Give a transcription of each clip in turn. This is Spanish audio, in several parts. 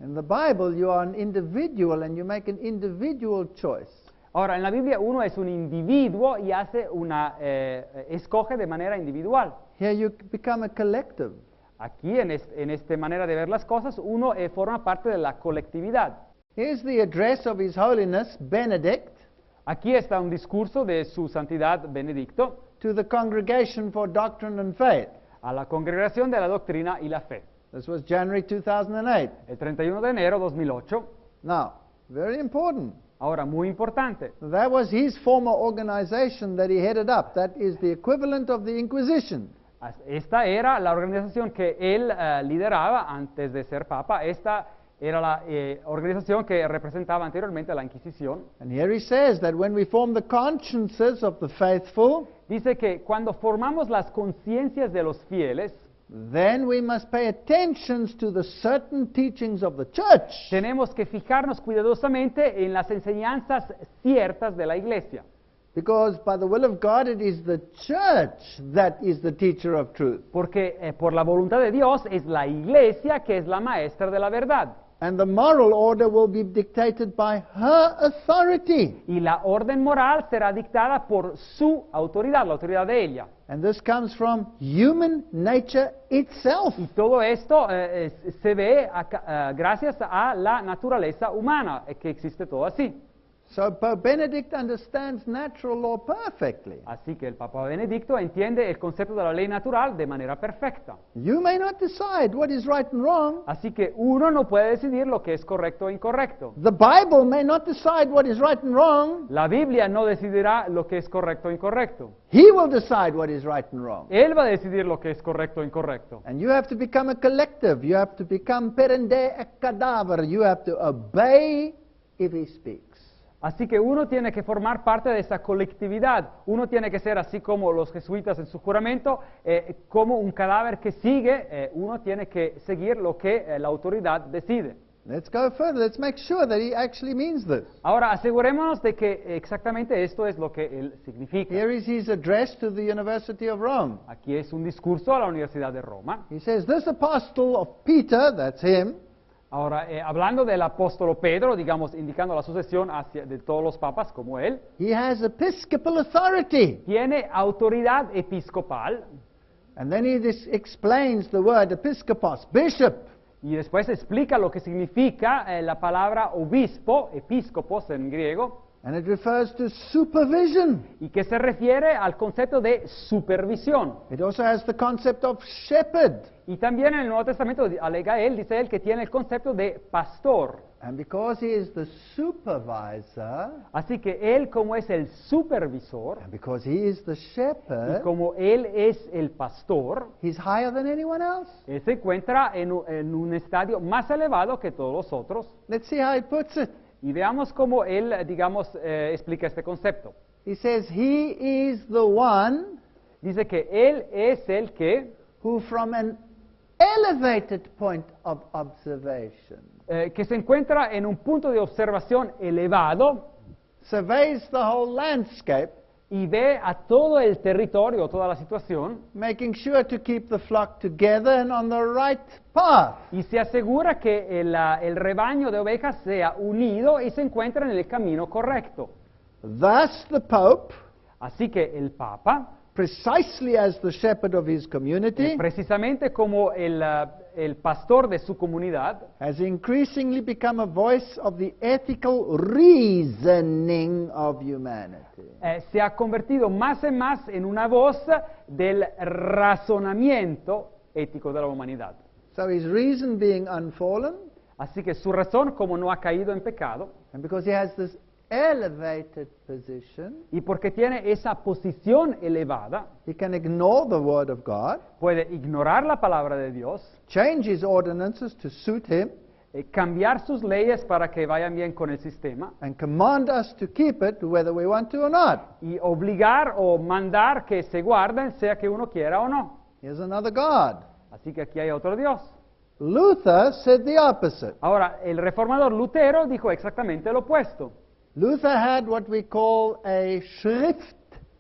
In the Bible, you are an individual and you make an individual choice. Ahora, en la Biblia uno es un individuo y escoge de manera individual. Here you become a collective. Aquí, en esta manera de ver las cosas, uno forma parte de la colectividad. Here's the address of His Holiness Benedict Aquí está un discurso de su santidad Benedicto to the Congregation for Doctrine and Faith. a la Congregación de la Doctrina y la Fe. This was January 2008. El 31 de enero de 2008. Now, very important. Ahora, muy importante. That was his former organization that he headed up. That is the equivalent of the Inquisition. Esta era la organización que él lideraba antes de ser papa. Esta era la organización que representaba anteriormente a la Inquisición. And here he says that when we form the consciences of the faithful, Dice que cuando formamos las conciencias de los fieles, then we must pay attention to the certain teachings of the church. tenemos que fijarnos cuidadosamente en las enseñanzas ciertas de la Iglesia. Because by the will of God, it is the church that is the teacher of truth. Porque por la voluntad de Dios es la Iglesia que es la maestra de la verdad. And the moral order will be dictated by her authority. Y la orden moral será dictada por su autoridad, la autoridad de ella. And this comes from human nature itself. Y todo esto se ve gracias a la naturaleza humana, que existe todo así. So Pope Benedict understands natural law perfectly. Así que el Papa Benedicto entiende el concepto de la ley natural de manera perfecta. You may not decide what is right and wrong. Así que uno no puede decidir lo que es correcto o incorrecto. The Bible may not decide what is right and wrong. La Biblia no decidirá lo que es correcto o incorrecto. He will decide what is right and wrong. Él va a decidir lo que es correcto o incorrecto. And you have to become a collective. You have to become perende et cadaver. You have to obey if he speaks. Así que uno tiene que formar parte de esa colectividad. Uno tiene que ser así como los jesuitas en su juramento, como un cadáver que sigue. Uno tiene que seguir lo que la autoridad decide. Let's go further. Let's make sure that he actually means this. Ahora, asegurémonos de que exactamente esto es lo que él significa. Here is his address to the University of Rome. Aquí es un discurso a la Universidad de Roma. He says, this apostle of Peter, that's him, Ahora, hablando del apóstol Pedro, digamos, indicando la sucesión de todos los papas como él, he has episcopal authority. tiene autoridad episcopal. And then he explains the word episkopos, bishop. Y después explica lo que significa la palabra obispo, episcopos en griego, And it refers to supervision. y que se refiere al concepto de supervisión. It also has the concept of shepherd. Y también en el Nuevo Testamento alega él, dice él, que tiene el concepto de pastor. And because he is the supervisor, Así que él, como es el supervisor, and because he is the y shepherd, como él es el pastor, he's higher than anyone else. él se encuentra en un estadio más elevado que todos los otros. Let's see how he puts it. Y veamos cómo él, digamos, explica este concepto. He says, he is the one Dice que él es el que, who from an elevated point of observation que se encuentra en un punto de observación elevado surveys the whole landscape, y ve a todo el territorio, toda la situación, making sure to keep the flock together and on the right path. y se asegura que el rebaño de ovejas sea unido y se encuentra en el camino correcto. Thus the Pope, Así que el Papa, precisely as the shepherd of his community, precisamente como el pastor de su comunidad, has increasingly become a voice of the ethical reasoning of humanity. se ha convertido más y más en una voz del razonamiento ético de la humanidad. So his reason being unfallen, Así que su razón, como no ha caído en pecado, and because he has this elevated position, y porque tiene esa posición elevada, he can ignore the word of God, puede ignorar la palabra de Dios, change his ordinances to suit him, cambiar sus leyes para que vayan bien con el sistema, and command us to keep it whether we want to or not. y obligar o mandar que se guarden, sea que uno quiera o no. Here's another God. Así que aquí hay otro Dios. Luther said the opposite. Ahora, el reformador Lutero dijo exactamente lo opuesto. Luther had what we call a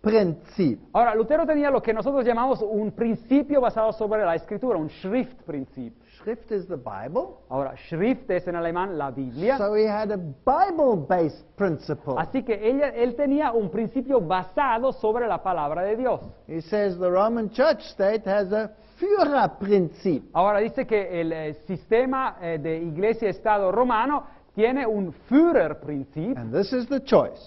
Schriftprinzip. Ahora, Lutero tenía lo que nosotros llamamos un principio basado sobre la escritura, un Schriftprinzip. Schrift is the Bible. Ahora, Schrift es en alemán la Biblia. So he had a Bible-based principle. Así que él tenía un principio basado sobre la palabra de Dios. He says the Roman Church state has a Führerprinzip. Ahora dice que el sistema de iglesia-estado romano tiene un Führerprinzip, And this is the choice.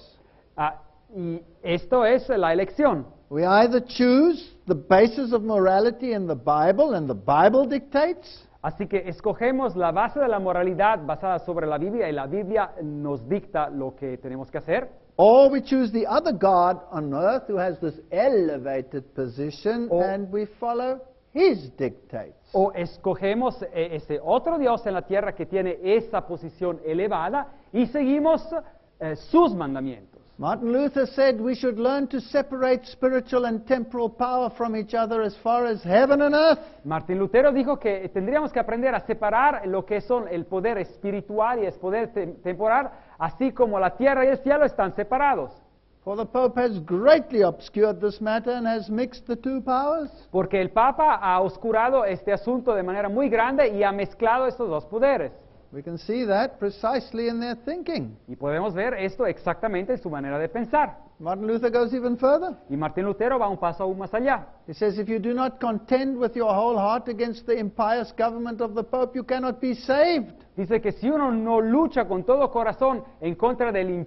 y esto es la elección. We either choose the basis of morality in the Bible, and the Bible dictates, Así que escogemos la base de la moralidad basada sobre la Biblia y la Biblia nos dicta lo que tenemos que hacer. or we choose the other God on earth who has this elevated position, Or- and we follow his dictates. O escogemos ese otro Dios en la tierra que tiene esa posición elevada y seguimos sus mandamientos. Martin Luther said we should learn to separate spiritual and temporal power from each other as far as heaven and earth. Martín Lutero dijo que tendríamos que aprender a separar lo que son el poder espiritual y el poder temporal, así como la tierra y el cielo están separados. For the Pope has greatly obscured this matter and has mixed the two powers. Porque el Papa ha oscurado este asunto de manera muy grande y ha mezclado estos dos poderes. We can see that precisely in their thinking. Y podemos ver esto exactamente en su manera de pensar. Martin Luther goes even further. Y Martín Lutero va un paso aún más allá. He says, if you do not contend with your whole heart against the impious government of the Pope, you cannot be saved. Dice que si uno no lucha con todo corazón en contra del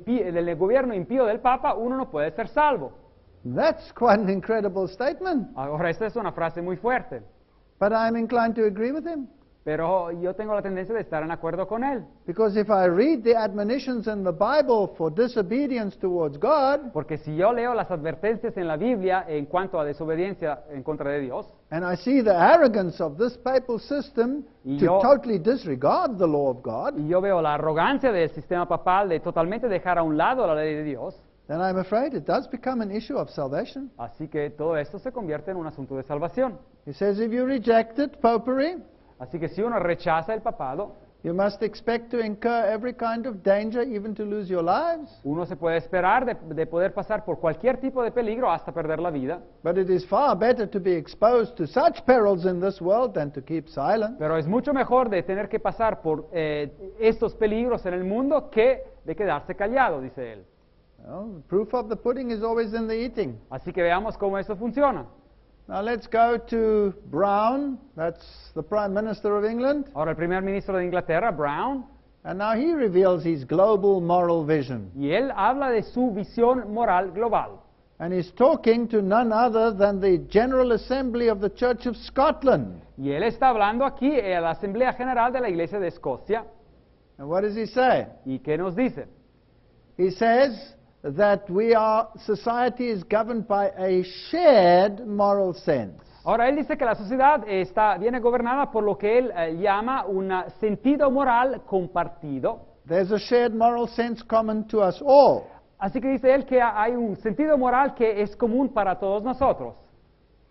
gobierno impío del Papa, uno no puede ser salvo. That's quite an incredible statement. Ahora, esta es una frase muy fuerte, But I'm inclined to agree with him. pero yo tengo la tendencia de estar en acuerdo con él. Because if I read the admonitions in the Bible for disobedience towards God, Porque si yo leo las advertencias en la Biblia en cuanto a desobediencia en contra de Dios, and I see the arrogance of this papal system Y to yo- totally disregard the law of God, y yo veo la arrogancia del sistema papal de totalmente dejar a un lado la ley de Dios, then I'm afraid it does become an issue of salvation. así que todo esto se convierte en un asunto de salvación. He says if you reject it, popery, Así que si uno rechaza el papado, you must expect to incur every kind of danger, even to lose your lives. uno se puede esperar de poder pasar por cualquier tipo de peligro hasta perder la vida, But it is far better to be exposed to such perils in this world than to keep silent. pero es mucho mejor de tener que pasar por estos peligros en el mundo que de quedarse callado, dice él. Well, the proof of the pudding is always in the eating. Así que veamos cómo eso funciona. Now let's go to Brown, that's the Prime Minister of England, Ahora el primer ministro de Inglaterra, Brown, and now he reveals his global moral vision. y él habla de su visión moral global. And he's talking to none other than the General Assembly of the Church of Scotland. Y él está hablando aquí a la Asamblea General de la Iglesia de Escocia. And what does he say? ¿Y qué nos dice? He says that society is governed by a shared moral sense. Ahora, él dice que la sociedad viene gobernada por lo que él llama un sentido moral compartido. There's a shared moral sense common to us all. Así que dice él que hay un sentido moral que es común para todos nosotros.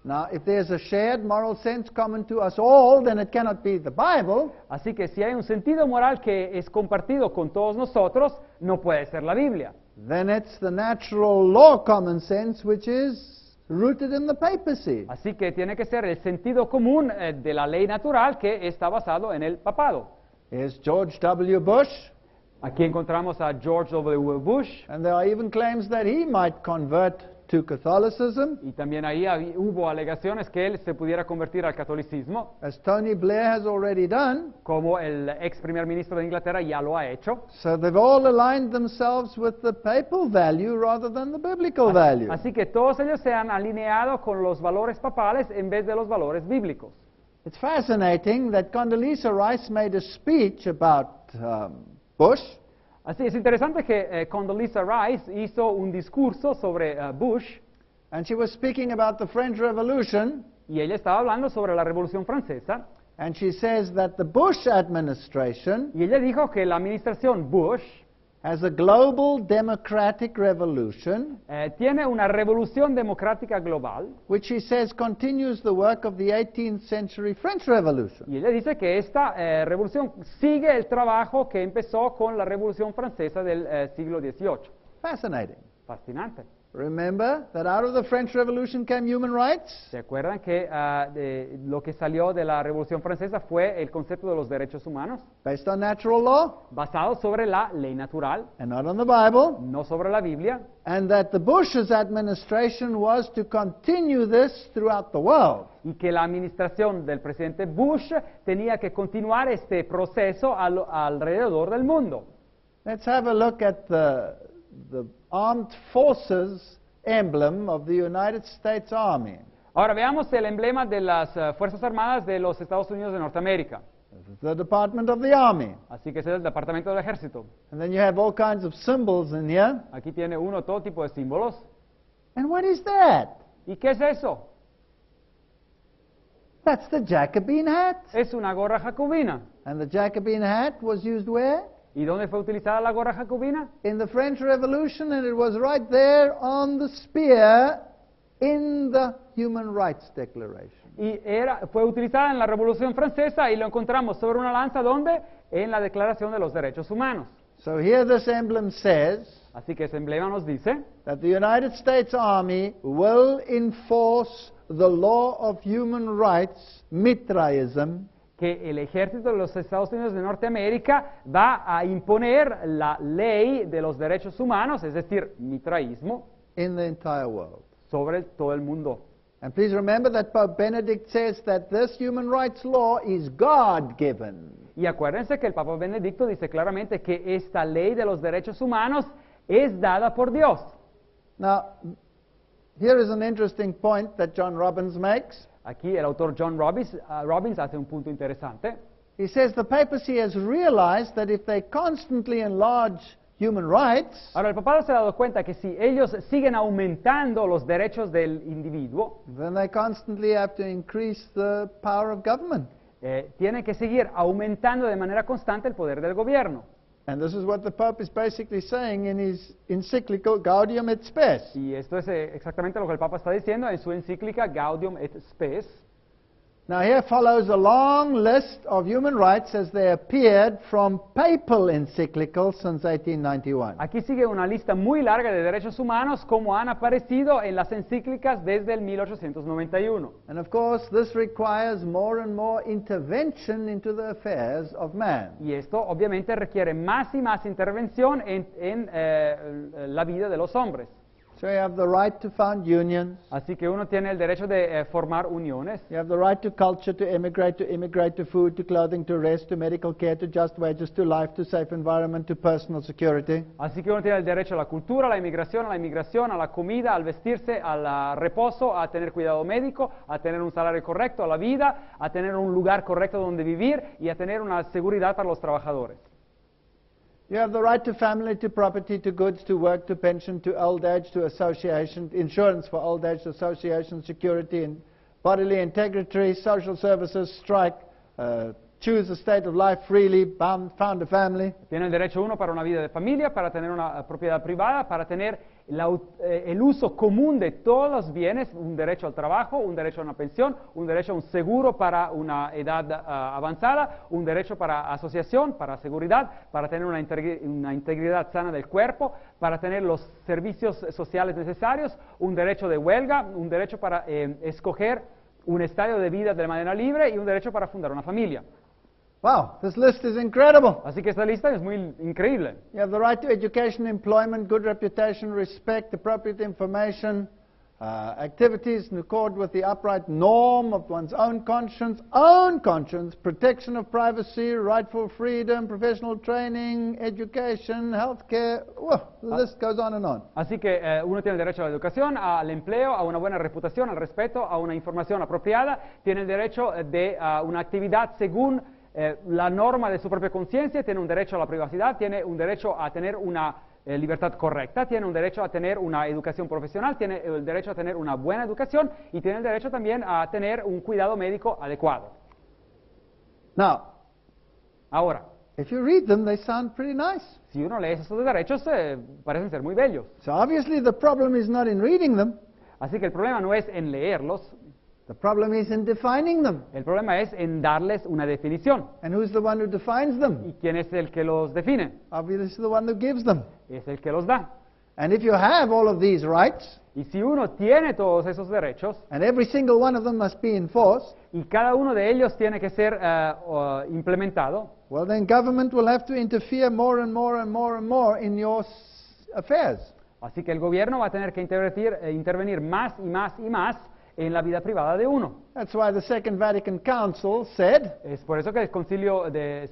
Now, if there's a shared moral sense common to us all, then it cannot be the Bible. Así que si hay un sentido moral que es compartido con todos nosotros, no puede ser la Biblia. Then it's the natural law common sense, which is rooted in the papacy. Así que tiene que ser el sentido común de la ley natural que está basado en el papado. Here's George W. Bush, Aquí encontramos a George W. Bush, and there are even claims that he might convert to Catholicism, y también ahí hubo alegaciones que él se pudiera convertir al catolicismo, as Tony Blair has already done. como el ex primer ministro de Inglaterra ya lo ha hecho. So they've all aligned themselves with the papal value rather than the biblical value. Así que todos ellos se han alineado con los valores papales en vez de los valores bíblicos. It's fascinating that Condoleezza Rice made a speech about Bush, Así es interesante que Condoleezza Rice hizo un discurso sobre Bush, and she was speaking about the French Revolution, y ella estaba hablando sobre la Revolución Francesa, and she says that the Bush administration y ella dijo que la administración Bush has a global democratic revolution, tiene una revolución democrática global, which she says continues the work of the 18th century French Revolution. y ella dice que esta revolución sigue el trabajo que empezó con la Revolución Francesa del siglo XVIII. Fascinating. Fascinante. Remember that out of the French Revolution came human rights? ¿Se acuerdan que lo que salió de la Revolución Francesa fue el concepto de los derechos humanos? Based on natural law Basado sobre la ley natural, and not on the Bible. no sobre la Biblia, And that the Bush's administration was to continue this throughout the world. y que la administración del presidente Bush tenía que continuar este proceso alrededor del mundo. Let's have a look at the armed forces emblem of the United States Army. Ahora veamos el emblema de las Fuerzas Armadas de los Estados Unidos de Norteamérica. This is the Department of the Army. Así que ese es el Departamento del Ejército. And then you have all kinds of symbols in here. Aquí tiene uno todo tipo de símbolos. And what is that? ¿Y qué es eso? That's the Jacobin hat. Es una gorra jacobina. And the Jacobin hat was used where? ¿Y dónde fue utilizada la gorra jacobina? In the French Revolution, and it was right there on the spear in the Human Rights Declaration. Y fue utilizada en la Revolución Francesa y lo encontramos sobre una lanza, ¿dónde? En la Declaración de los Derechos Humanos. So here this emblem says Así que ese emblema nos dice that the United States Army will enforce the law of human rights, Mitraism, que el ejército de los Estados Unidos de Norteamérica va a imponer la ley de los derechos humanos, es decir, mitraísmo, in the entire world. sobre todo el mundo. And please remember that Pope Benedict says that this human rights law is God-given. Y acuérdense que el Papa Benedicto dice claramente que esta ley de los derechos humanos es dada por Dios. Now, here is an interesting point that John Robbins makes. Aquí el autor John Robbins hace un punto interesante. He says the papacy has realized that if they constantly enlarge human rights, Ahora, el papado se ha dado cuenta que si ellos siguen aumentando los derechos del individuo, then they constantly have to increase the power of government. tienen que seguir aumentando de manera constante el poder del gobierno. And this is what the Pope is basically saying in his encyclical Gaudium et Spes. Y esto es exactamente lo que el Papa está diciendo en su encíclica Gaudium et Spes. Now here follows a long list of human rights as they appeared from papal encyclicals since 1891. Aquí sigue una lista muy larga de derechos humanos como han aparecido en las encíclicas desde el 1891. And of course, this requires more and more intervention into the affairs of man. Y esto obviamente requiere más y más intervención en la vida de los hombres. So you have the right to found unions. Así que uno tiene el derecho de formar uniones. You have the right to culture, to immigrate to food, to clothing, to rest, to medical care, to just wages, to life, to safe environment, to personal security. Así que uno tiene el derecho a la cultura, a la inmigración, a la comida, al vestirse, al reposo, a tener cuidado médico, a tener un salario correcto, a la vida, a tener un lugar correcto donde vivir y a tener una seguridad para los trabajadores. You have the right to family, to property, to goods, to work, to pension, to old age, to association, insurance for old age, association, security, and bodily integrity, social services, strike, choose a state of life freely, found a family. Tiene el derecho uno para una vida de familia, para tener una propiedad privada, para tener el uso común de todos los bienes, un derecho al trabajo, un derecho a una pensión, un derecho a un seguro para una edad avanzada, un derecho para asociación, para seguridad, para tener una integridad sana del cuerpo, para tener los servicios sociales necesarios, un derecho de huelga, un derecho para escoger un estilo de vida de manera libre y un derecho para fundar una familia. Wow, this list is incredible. Así que esta lista es muy increíble. You have the right to education, employment, good reputation, respect, appropriate information, activities in accord with the upright norm of one's own conscience, protection of privacy, rightful freedom, professional training, education, healthcare. The list goes on and on. Así que uno tiene el derecho a la educación, al empleo, a una buena reputación, al respeto, a una información apropiada, tiene el derecho de una actividad según la norma de su propia conciencia, tiene un derecho a la privacidad, tiene un derecho a tener una libertad correcta, tiene un derecho a tener una educación profesional, tiene el derecho a tener una buena educación y tiene el derecho también a tener un cuidado médico adecuado. Now, ahora, if you read them, they sound pretty nice. Si uno lee esos derechos, parecen ser muy bellos. So obviously the problem is not in reading them. Así que el problema no es en leerlos. The problem is in defining them. El problema es en darles una definición. And who's the one who defines them? ¿Y quién es el que los define? Obviously the one who gives them. Es el que los da. And if you have all of these rights, Y si uno tiene todos esos derechos, and every single one of them must be enforced, y cada uno de ellos tiene que ser implementado, well, then government will have to interfere more and more and more and more in your affairs. así que el gobierno va a tener que intervenir más y más y más en la vida privada de uno. That's why the Second Vatican Council said Es por eso que el Concilio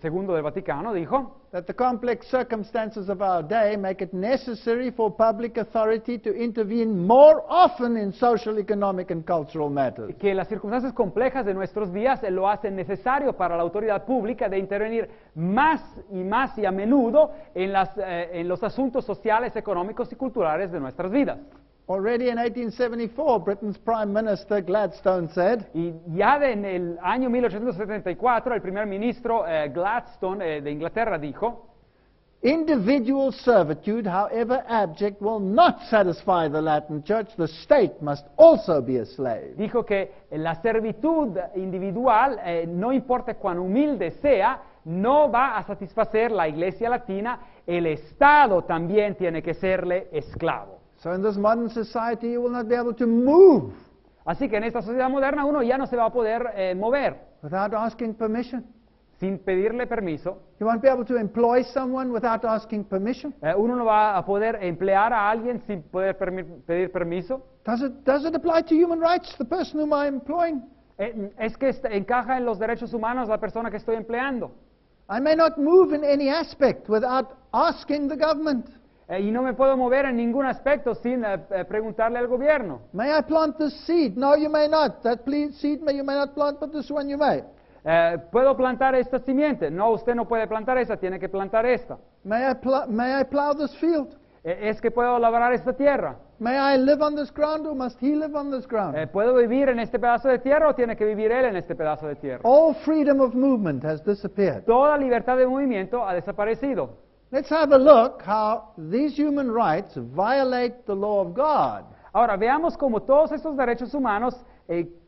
Segundo del Vaticano dijo that the complex circumstances of our day make it necessary for public authority to intervene more often in social, economic, and cultural matters. que las circunstancias complejas de nuestros días lo hacen necesario para la autoridad pública de intervenir más y a menudo en los asuntos sociales, económicos y culturales de nuestras vidas. Already in 1874, Britain's Prime Minister Gladstone said, Y ya en el año 1874, el primer ministro Gladstone de Inglaterra dijo, individual servitude, however abject, will not satisfy the Latin Church. The state must also be a slave. dijo que la servitud individual, no importa cuán humilde sea, no va a satisfacer la Iglesia Latina, el Estado también tiene que serle esclavo. So in this modern society, you will not be able to move Así que en esta sociedad moderna uno ya no se va a poder mover without asking permission. sin pedirle permiso. You won't be able to employ someone without asking permission. Uno no va a poder emplear a alguien sin poder pedir permiso. Does it apply to human rights, the person whom I'm employing? Es que encaja en los derechos humanos la persona que estoy empleando. I may not move in any aspect without asking the government. Y no me puedo mover en ningún aspecto sin preguntarle al gobierno. May I plant this seed? No, you may not. That seed you may not plant, but this one you may. ¿Puedo plantar esta simiente? No, usted no puede plantar esa, tiene que plantar esta. May I plow this field? ¿Es que puedo labrar esta tierra? May I live on this ground, or must he live on this ground? ¿Puedo vivir en este pedazo de tierra o tiene que vivir él en este pedazo de tierra? All freedom of movement has disappeared. Toda libertad de movimiento ha desaparecido. Let's have a look how these human rights violate the law of God. Ahora, veamos cómo todos estos derechos humanos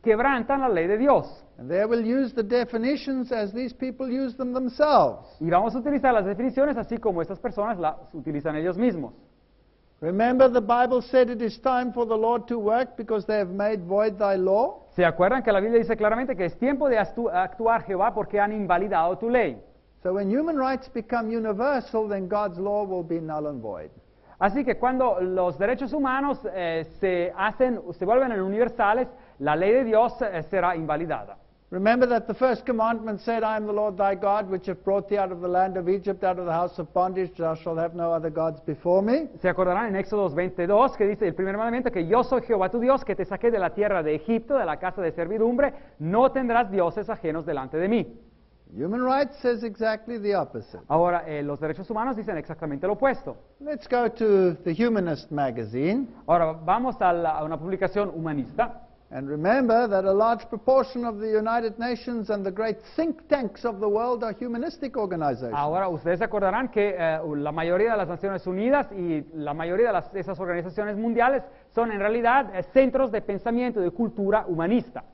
quebrantan la ley de Dios. And there we'll use the definitions as these people use them themselves. Y vamos a utilizar las definiciones así como estas personas las utilizan ellos mismos. Remember, the Bible said it is time for the Lord to work because they have made void thy law. ¿Se acuerdan que la Biblia dice claramente que es tiempo de actuar Jehová porque han invalidado tu ley? So when human rights become universal, then God's law will be null and void. Así que cuando los derechos humanos se vuelven universales, la ley de Dios será invalidada. Remember that the first commandment said, I am the Lord thy God, which have brought thee out of the land of Egypt, out of the house of bondage. Thou shalt have no other gods before me. Se acordarán en Éxodo 22 que dice el primer mandamiento que yo soy Jehová tu Dios que te saqué de la tierra de Egipto, de la casa de servidumbre, no tendrás dioses ajenos delante de mí. Human rights says exactly the opposite. Ahora, los derechos humanos dicen exactamente lo opuesto. Let's go to the Humanist magazine. Ahora, vamos a una publicación humanista. And remember that a large proportion of the United Nations and the great think tanks of the world are humanistic organizations. Ahora, ustedes se acordarán que la mayoría de las Naciones Unidas y la mayoría de esas organizaciones mundiales son en realidad centros de pensamiento y de cultura humanista.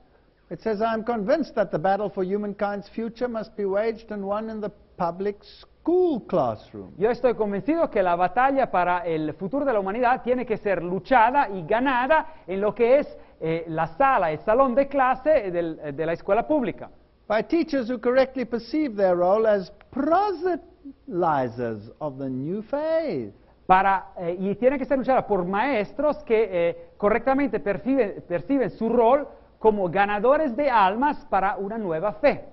It says, I am convinced that the battle for humankind's future must be waged and won in the public school classroom. Yo estoy convencido que la batalla para el futuro de la humanidad tiene que ser luchada y ganada en lo que es la sala, el salón de clase de la escuela pública. By teachers who correctly perceive their role as proselytizers of the new faith. Y tiene que ser luchada por maestros que correctamente perciben su rol como ganadores de almas para una nueva fe.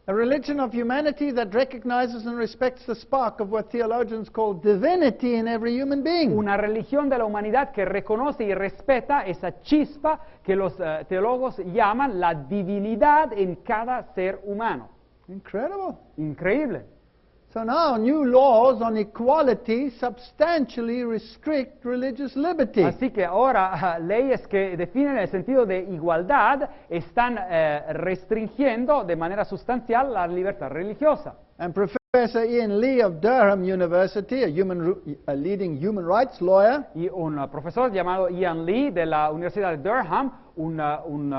A religion of humanity that recognizes and respects the spark of what theologians call divinity in every human being. Una religión de la humanidad que reconoce y respeta esa chispa que los teólogos llaman la divinidad en cada ser humano. Incredible. Increíble. So now new laws on equality substantially restrict religious liberty. Así que ahora leyes que definen el sentido de igualdad están restringiendo de manera sustancial la libertad religiosa. And Professor Professor Ian Lee of Durham University, a leading human rights lawyer, Y un profesor llamado Ian Lee de la Universidad de Durham, un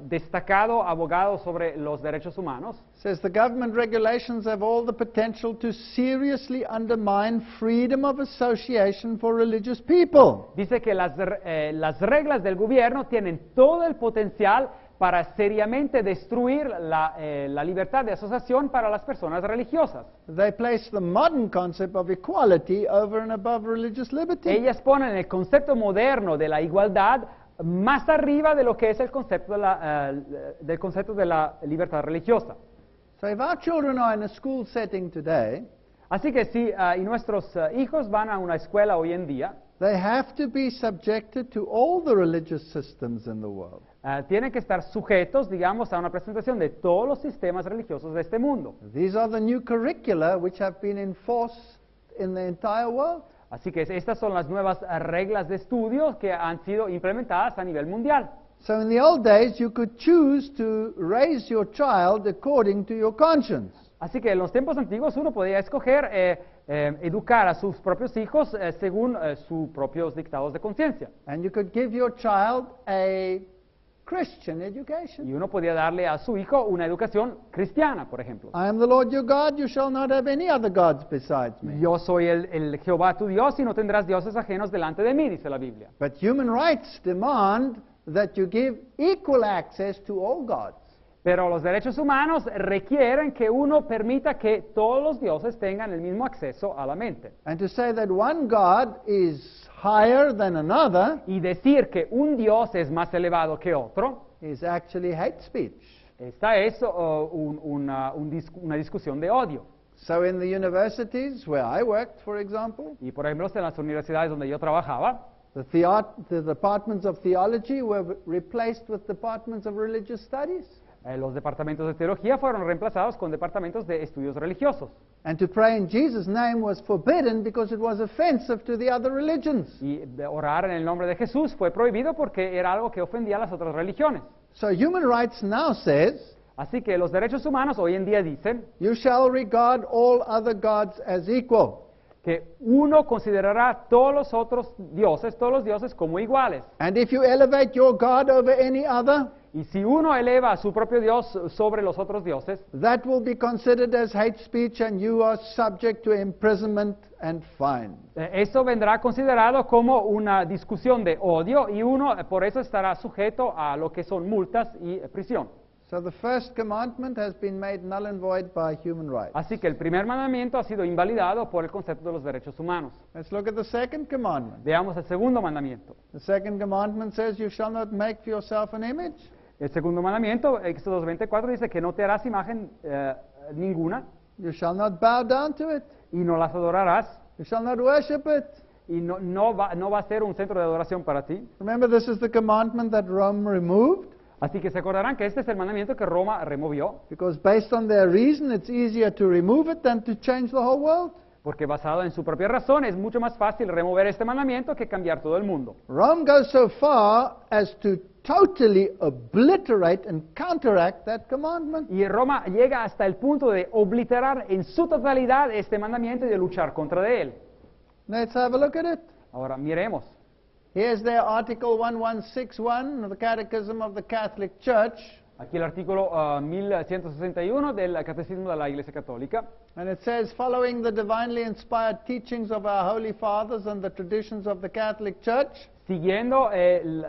destacado abogado sobre los derechos humanos, says the government regulations have all the potential to seriously undermine freedom of association for religious people. dice que las reglas del gobierno tienen todo el potencial para seriamente destruir la libertad de asociación para las personas religiosas. They place the modern concept of equality over and above religious liberty. Ellas ponen el concepto moderno de la igualdad más arriba de lo que es el concepto del concepto de la libertad religiosa. So if our children are in a school setting today, Así que si y nuestros hijos van a una escuela hoy en día, they have to be subjected to all the religious systems in the world. tienen que estar sujetos, digamos, a una presentación de todos los sistemas religiosos de este mundo. These are the new curricula which have been enforced in the entire world. Así que estas son las nuevas reglas de estudio que han sido implementadas a nivel mundial. So in the old days, you could choose to raise your child according to your conscience. Así que en los tiempos antiguos uno podía escoger educar a sus propios hijos según sus propios dictados de conciencia. And you could give your child a Christian education. Y uno podía darle a su hijo una educación cristiana, por ejemplo. I am the Lord your God, you shall not have any other gods besides me. Yo soy el Jehová tu Dios y no tendrás dioses ajenos delante de mí, dice la Biblia. But human rights demand that you give equal access to all gods. Pero los derechos humanos requieren que uno permita que todos los dioses tengan el mismo acceso a la mente. And to say that one God is higher than another Y decir que un dios es más elevado que otro, is actually hate speech. esta es una discusión de odio. So in the universities where I worked, for example, Y por ejemplo, en las universidades donde yo trabajaba, the departments of theology were replaced with departments of religious studies. los departamentos de teología fueron reemplazados con departamentos de estudios religiosos. And to pray in Jesus' name was forbidden because it was offensive to the other religions. Y de orar en el nombre de Jesús fue prohibido porque era algo que ofendía a las otras religiones. So human rights now says, Así que los derechos humanos hoy en día dicen you shall regard all other gods as equal. que uno considerará todos los dioses como iguales. And if you elevate your God over any other, Y si uno eleva a su propio Dios sobre los otros dioses, that will be considered as hate speech and you are subject to imprisonment and fine. eso vendrá considerado como una discusión de odio y uno por eso estará sujeto a lo que son multas y prisión. So the first commandment has been made null and void by human rights. Así que el primer mandamiento ha sido invalidado por el concepto de los derechos humanos. Let's look at the second commandment. Veamos el segundo mandamiento. The second commandment says you shall not make for yourself an image. El segundo mandamiento, Éxodo 24, dice que no te harás imagen ninguna You shall not bow down to it. y no las adorarás You shall not worship it. y no va a ser un centro de adoración para ti. Remember, this is the commandment that Rome removed, Así que se acordarán que este es el mandamiento que Roma removió, because based on their reason, it's easier to remove it than to change the whole world. porque basado en su propia razón es mucho más fácil remover este mandamiento que cambiar todo el mundo. Rome goes so far as to totally obliterate and counteract that commandment. Y Roma llega hasta el punto de obliterar en su totalidad este mandamiento y de luchar contra de él. Let's have a look at it. Ahora miremos. Here's their Article 1161 of the Catechism of the Catholic Church, Aquí el artículo 1161 del Catecismo de la Iglesia Católica. and it says, following the divinely inspired teachings of our Holy Fathers and the traditions of the Catholic Church, Siguiendo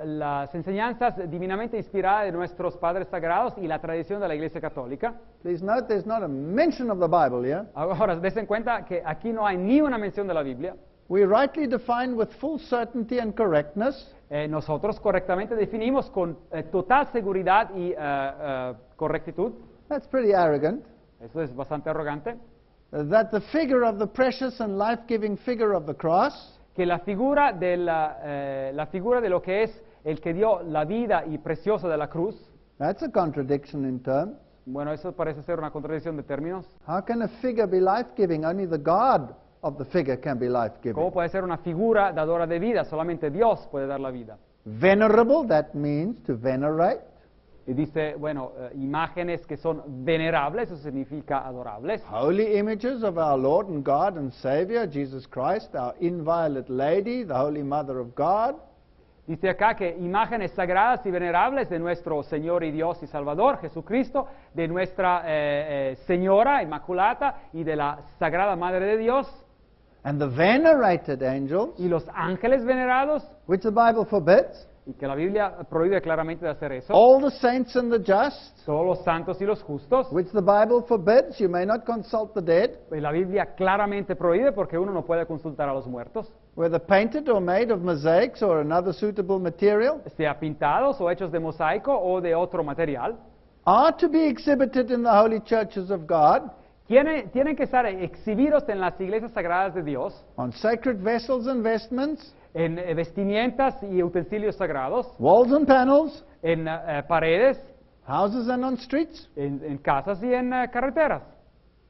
las enseñanzas divinamente inspiradas de nuestros padres sagrados y la tradición de la Iglesia Católica. please note there's not a mention of the Bible here. Ahora, des en cuenta que aquí no hay ni una mención de la Biblia. We rightly define with full certainty and correctness Nosotros correctamente definimos con total seguridad y correctitud, that's pretty arrogant, eso es bastante arrogante, that the figure of the precious and life-giving figure of the cross que la figura de lo que es el que dio la vida y precioso de la cruz, that's a contradiction in terms. bueno, eso parece ser una contradicción de términos. How can a figure be life-giving? Only the God of the figure can be life-giving. ¿Cómo puede ser una figura dadora de vida? Solamente Dios puede dar la vida. Venerable, that means to venerate. Y dice, bueno, imágenes que son venerables, eso significa adorables. Holy images of our Lord and God and Savior, Jesus Christ, our inviolate Lady, the Holy Mother of God. Dice acá que imágenes sagradas y venerables de nuestro Señor y Dios y Salvador, Jesucristo, de nuestra Señora Inmaculada y de la Sagrada Madre de Dios, And the venerated angels, y los ángeles venerados, which the Bible forbids. y que la Biblia prohíbe claramente de hacer eso, All the saints and the just, todos los santos y los justos, which the Bible forbids. You may not consult the dead, y la Biblia claramente prohíbe porque uno no puede consultar a los muertos, whether painted or made of mosaics or another suitable material, sea pintados o hechos de mosaico o de otro material, are to be exhibited in the holy churches of God tienen que estar exhibidos en las iglesias sagradas de Dios, on sacred vessels and vestments, en vestimientas y utensilios sagrados, walls and panels, en paredes, houses and on streets. en casas y en carreteras.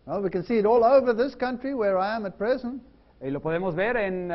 Well, we can see it all over this country where I am at present. Y lo podemos ver en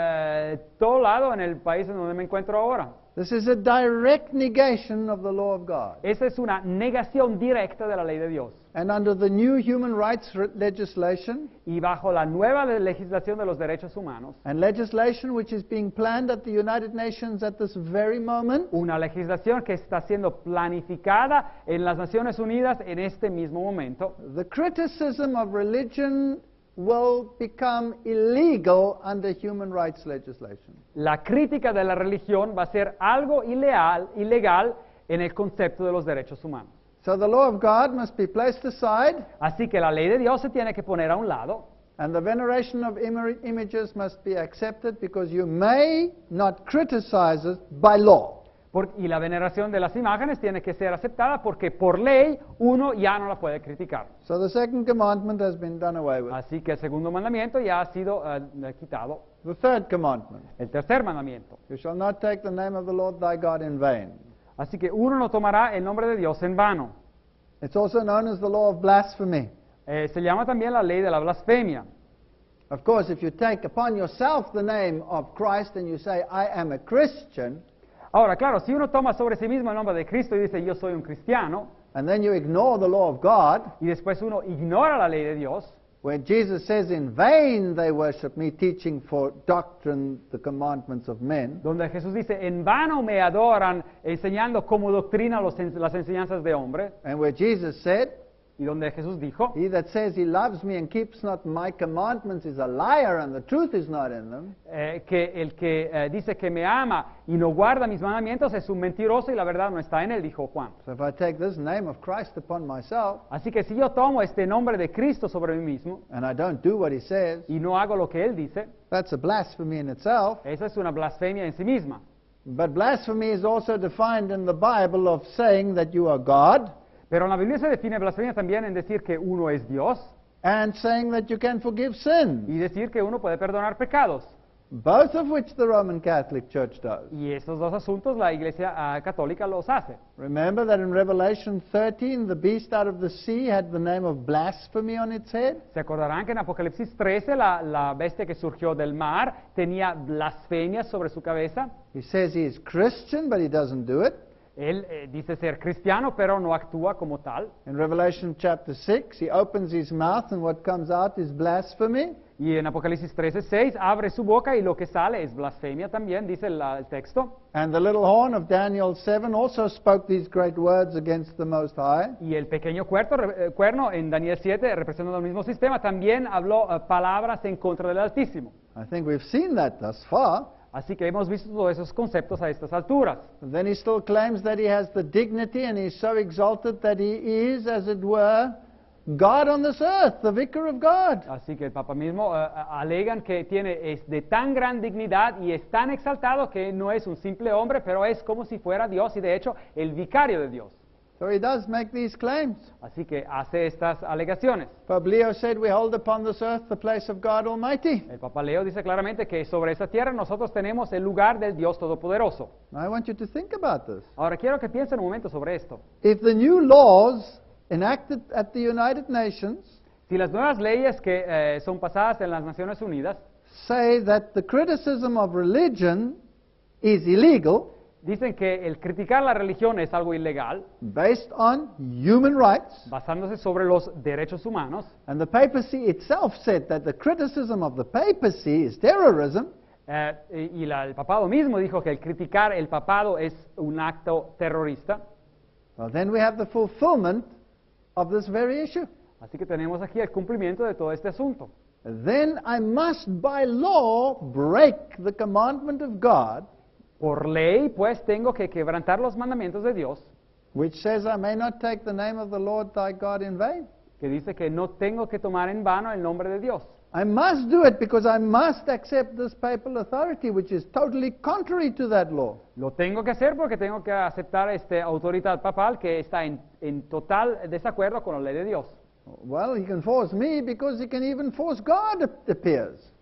todo lado en el país en donde me encuentro ahora. This is a direct negation of the law of God. Esa es una negación directa de la ley de Dios. And under the new human rights legislation, Y bajo la nueva legislación de los derechos humanos, and legislation which is being planned at the United Nations at this very moment, una legislación que está siendo planificada en las Naciones Unidas en este mismo momento, the criticism of religion will become illegal under human rights legislation. la crítica de la religión va a ser algo ilegal en el concepto de los derechos humanos. So the law of God must be placed aside, Así que la ley de Dios se tiene que poner a un lado, and the veneration of images must be accepted because you may not criticize it by law. y la veneración de las imágenes tiene que ser aceptada porque por ley uno ya no la puede criticar. So the second commandment has been done away with. Así que el segundo mandamiento ya ha sido quitado. The third commandment, El tercer mandamiento. you shall not take the name of the Lord thy God in vain. Así que uno no tomará el nombre de Dios en vano. It's also known as the law of blasphemy. Se llama también la ley de la blasfemia. Of course, if you take upon yourself the name of Christ and you say, I am a Christian, Ahora, claro, si uno toma sobre sí mismo el nombre de Cristo y dice yo soy un cristiano, and then you ignore the law of God, y después uno ignora la ley de Dios, where Jesus says, in vain they worship me, teaching for doctrine the commandments of men, donde Jesús dice en vano me adoran enseñando como doctrina las enseñanzas de hombre, and where Jesus said, y donde Jesús dijo, he that says he loves me and keeps not my commandments is a liar, and the truth is not in them. que el que dice que me ama y no guarda mis mandamientos es un mentiroso y la verdad no está en él, dijo Juan. So if I take this name of Christ upon myself, Así que si yo tomo este nombre de Cristo sobre mí mismo and I don't do what he says, y no hago lo que él dice, that's a blasphemy in itself. esa es una blasfemia en sí misma. But blasphemy is also defined in the Bible of saying that you are God, Pero en la Biblia se define blasfemia también en decir que uno es Dios and saying that you can forgive sin, y decir que uno puede perdonar pecados. both of which the Roman Catholic Church does. Y estos dos asuntos la Iglesia católica los hace. Remember that in Revelation 13, the beast out of the sea had the name of blasphemy on its head? Se acordarán que en Apocalipsis 13 la bestia que surgió del mar tenía blasfemia sobre su cabeza. He says he is Christian, but he doesn't do it. Él dice ser cristiano, pero no actúa como tal. In Revelation chapter 6, he opens his mouth and what comes out is blasphemy. Y en Apocalipsis 13:6 abre su boca y lo que sale es blasfemia también, dice el texto. And the little horn of Daniel 7 also spoke these great words against the Most High. Y el pequeño cuerno en Daniel 7, representando el mismo sistema, también habló palabras en contra del Altísimo. I think we've seen that thus far. Así que hemos visto todos esos conceptos a estas alturas. Then he still claims that he has the dignity and he's so exalted that he is, as it were, God on this earth, the vicar of God. Así que el Papa mismo alegan que es de tan gran dignidad y es tan exaltado que no es un simple hombre, pero es como si fuera Dios y de hecho el vicario de Dios. So he does make these claims. Así que hace estas alegaciones. Pope Leo said, we hold upon this earth the place of God Almighty. El Papa Leo dice claramente que sobre esta tierra nosotros tenemos el lugar del Dios Todopoderoso. Now I want you to think about this. Ahora quiero que piensen un momento sobre esto. If the new laws enacted at the United Nations Si las nuevas leyes que son pasadas en las Naciones Unidas say that the criticism of religion is illegal, dicen que el criticar la religión es algo ilegal, based on human rights. basándose sobre los derechos humanos. And the papacy itself said that the criticism of the papacy is terrorism. El papado mismo dijo que el criticar el papado es un acto terrorista. Well, then we have the fulfillment of this very issue. Así que tenemos aquí el cumplimiento de todo este asunto. Then I must by law break the commandment of God, Por ley, pues, tengo que quebrantar los mandamientos de Dios, which says I may not take the name of the Lord thy God in vain. que dice que no tengo que tomar en vano el nombre de Dios. I must do it because I must accept this papal authority, which is totally contrary to that law. Lo tengo que hacer porque tengo que aceptar esta autoridad papal que está en total desacuerdo con la ley de Dios. Well, he can force me because he can even force God, it appears.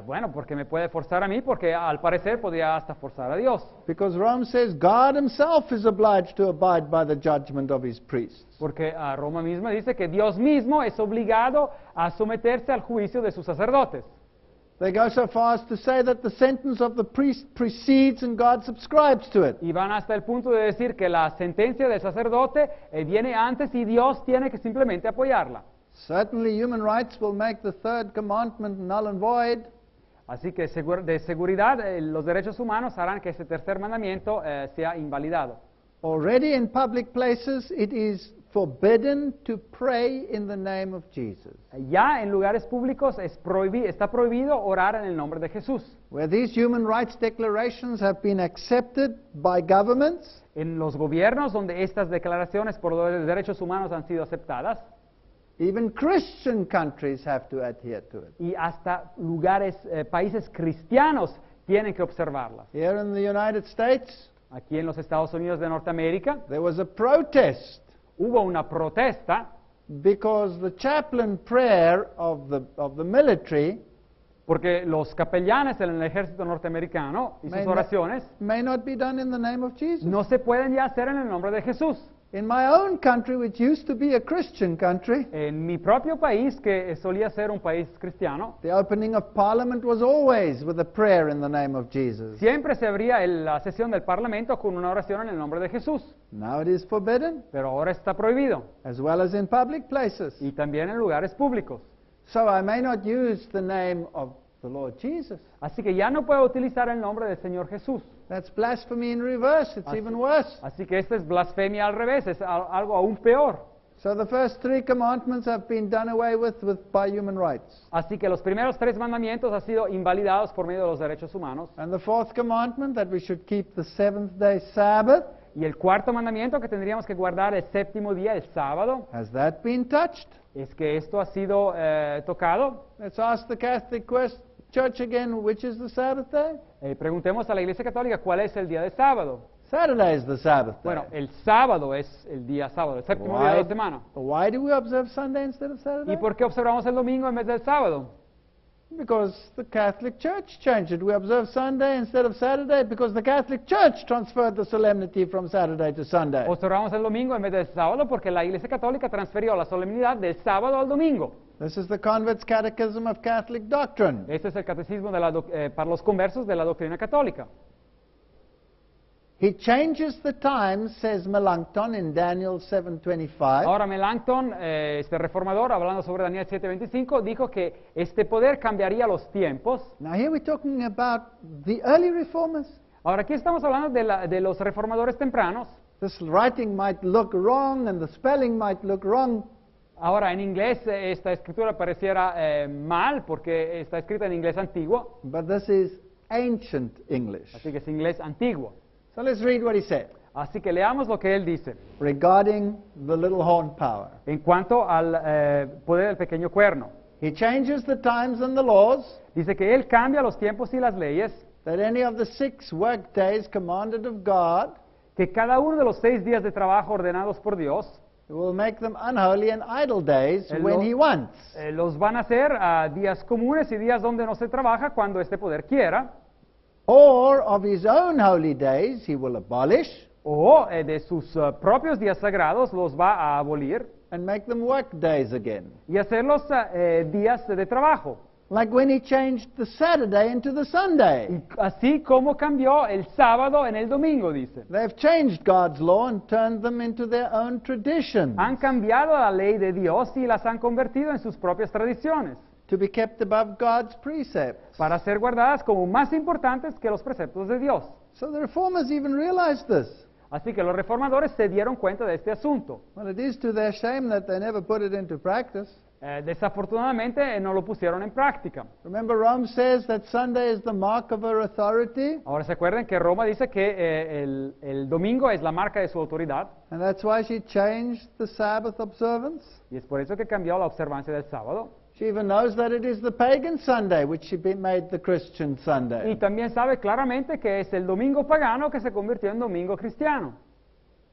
Bueno, porque me puede forzar a mí, porque al parecer podría hasta forzar a Dios. Because Rome says God himself is obliged to abide by the judgment of his priests. Porque Roma misma dice que Dios mismo es obligado a someterse al juicio de sus sacerdotes. They go so far as to say that the sentence of the priest precedes and God subscribes to it. Y van hasta el punto de decir que la sentencia del sacerdote viene antes y Dios tiene que simplemente apoyarla. Certainly human rights will make the third commandment null and void. Así que de seguridad los derechos humanos harán que ese tercer mandamiento sea invalidado. Already in public places it is forbidden to pray in the name of Jesus. Ya en lugares públicos está prohibido orar en el nombre de Jesús. Where these human rights declarations have been accepted by governments, En los gobiernos donde estas declaraciones por los derechos humanos han sido aceptadas, even Christian countries have to adhere to it. y hasta países cristianos tienen que observarlas. Here in the United States, Aquí en los Estados Unidos de Norteamérica there was a protest hubo una protesta because the chaplain prayer of the military porque los capellanes en el ejército norteamericano y sus oraciones may not be done in the name of Jesus. no se pueden ya hacer en el nombre de Jesús. In my own country, which used to be a Christian country, En mi propio país, que solía ser un país cristiano, the opening of parliament was always with a prayer in the name of Jesus. siempre se abría la sesión del Parlamento con una oración en el nombre de Jesús, Now it is forbidden, pero ahora está prohibido, as well as in public places. y también en lugares públicos. So I may not use the name of the Lord Jesus. Así que ya no puedo utilizar el nombre del Señor Jesús. That's blasphemy in reverse. It's even worse. Así que esta es blasfemia al revés, es algo aún peor. So the first three commandments have been done away with by human rights. Así que los primeros 3 mandamientos han sido invalidados por medio de los derechos humanos. And the fourth commandment, that we should keep the seventh day Sabbath, Y el cuarto mandamiento, que tendríamos que guardar el séptimo día, el sábado, has that been touched? es que esto ha sido tocado. Let's ask the Catholic Church again, which is the Sabbath day? Preguntemos a la Iglesia Católica cuál es el día de sábado. Saturday is the Sabbath day. Bueno, el sábado es el día sábado, el séptimo día de la semana. Why do we observe Sunday instead of Saturday? ¿Y por qué observamos el domingo en vez del sábado? Because the Catholic Church changed it. We observe Sunday instead of Saturday because the Catholic Church transferred the solemnity from Saturday to Sunday. Observamos el domingo en vez del sábado porque la Iglesia Católica transfirió la solemnidad del sábado al domingo. This is the Convert's Catechism of Catholic Doctrine. Este es el catecismo para los conversos de la doctrina católica. He changes the times, says Melanchthon in Daniel 7:25. Ahora Melanchthon, este reformador, hablando sobre Daniel 7:25, dijo que este poder cambiaría los tiempos. Now here we're talking about the early reformers. Ahora aquí estamos hablando de los reformadores tempranos. This writing might look wrong and the spelling might look wrong. Ahora en inglés esta escritura pareciera mal porque está escrita en inglés antiguo, But this is ancient English. así que es inglés antiguo. So let's read what he said Así que leamos lo que él dice regarding the little horn power. en cuanto al poder del pequeño cuerno. He changes the times and the laws, Dice que él cambia los tiempos y las leyes, that any of the 6 work days commanded of God, que cada uno de los 6 días de trabajo ordenados por Dios will make them unholy and idle days when he wants. los van a hacer días comunes y días donde no se trabaja cuando este poder quiera, Or of his own holy days he will abolish o de sus propios días sagrados los va a abolir and make them work days again. y hacerlos días de trabajo. Like when he changed the Saturday into the Sunday. Y así como cambió el sábado en el domingo, dice. They've changed God's law and turned them into their own traditions Han cambiado la ley de Dios y las han convertido en sus propias tradiciones, to be kept above God's precepts. para ser guardadas como más importantes que los preceptos de Dios. So the reformers even realized this. Así que los reformadores se dieron cuenta de este asunto. Well, it is to their shame that they never put it into practice. Desafortunadamente no lo pusieron en práctica. Remember, Rome says that Sunday is the mark of her authority, Ahora se acuerdan que Roma dice que el domingo es la marca de su autoridad and that's why she changed the Sabbath observance. y es por eso que cambió la observancia del sábado. She even knows that it is the pagan Sunday which she made the Christian Y Sunday. también sabe claramente que es el domingo pagano que se convirtió en domingo cristiano.